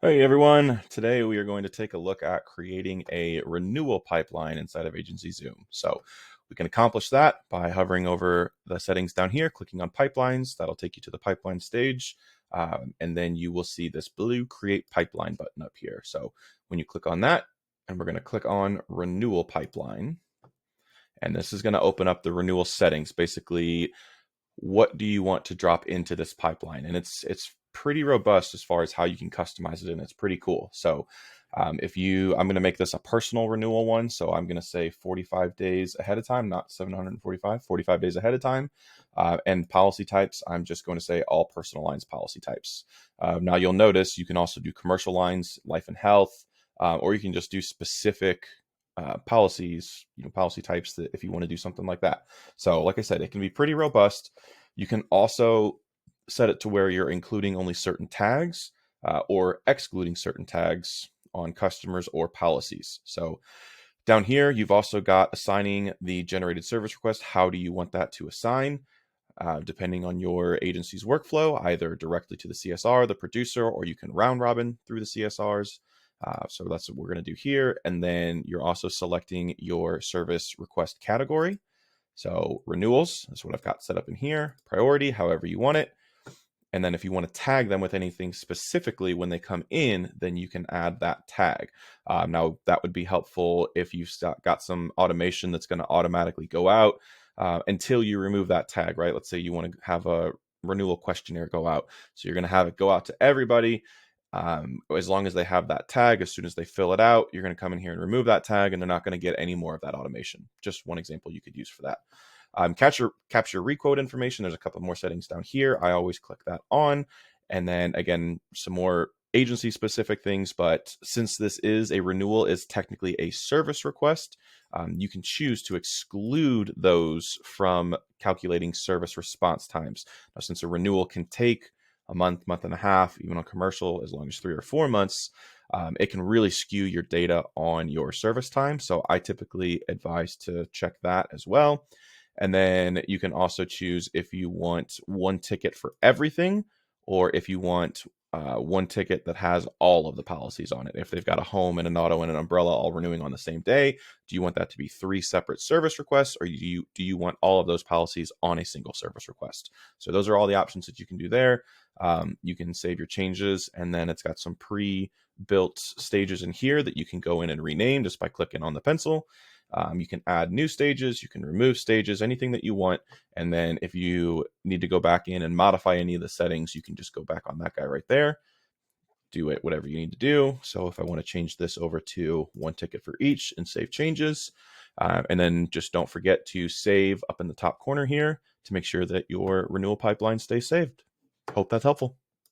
Hey everyone, today we are going to take a look at creating a renewal pipeline inside of AgencyZoom. So we can accomplish that by hovering over the settings down here, clicking on pipelines. That'll take you to the pipeline stage. And then you will see this blue create pipeline button up here. So when you click on that, and we're going to click on renewal pipeline, and this is going to open up the renewal settings. Basically, what do you want to drop into this pipeline? And it's pretty robust as far as how you can customize it, and it's pretty cool. So I'm going to make this a personal renewal one. So I'm going to say 45 days ahead of time, not 45 days ahead of time. And policy types, I'm just going to say all personal lines policy types. Now you'll notice you can also do commercial lines, life and health, or you can just do specific policies, policy types that if you want to do something like that. So like I said, it can be pretty robust. You can also set it to where you're including only certain tags or excluding certain tags on customers or policies. So down here, you've also got assigning the generated service request. How do you want that to assign? Depending on your agency's workflow, either directly to the CSR, the producer, or you can round robin through the CSRs. So that's what we're going to do here. And then you're also selecting your service request category. So renewals is what I've got set up in here, priority, however you want it. And then if you want to tag them with anything specifically when they come in, then you can add that tag. Now that would be helpful if you've got some automation that's going to automatically go out until you remove that tag, right? Let's say you want to have a renewal questionnaire go out. So you're going to have it go out to everybody. As long as they have that tag, as soon as they fill it out, you're going to come in here and remove that tag, and they're not going to get any more of that automation. Just one example you could use for that. Capture requote information. There's a couple more settings down here. I always click that on. And then again, some more agency specific things, but since this is a renewal, is technically a service request, you can choose to exclude those from calculating service response times. Now, since a renewal can take a month and a half, even on commercial, as long as 3 or 4 months, it can really skew your data on your service time. So I typically advise to check that as well. And then you can also choose if you want one ticket for everything, or if you want one ticket that has all of the policies on it. If they've got a home and an auto and an umbrella all renewing on the same day, do you want that to be 3 separate service requests, or do you want all of those policies on a single service request? So those are all the options that you can do there. You can save your changes, and then it's got some pre-built stages in here that you can go in and rename just by clicking on the pencil. You can add new stages, you can remove stages, anything that you want. And then if you need to go back in and modify any of the settings, you can just go back on that guy right there, do it, whatever you need to do. So if I want to change this over to 1 ticket for each and save changes, and then just don't forget to save up in the top corner here to make sure that your renewal pipeline stays saved. Hope that's helpful.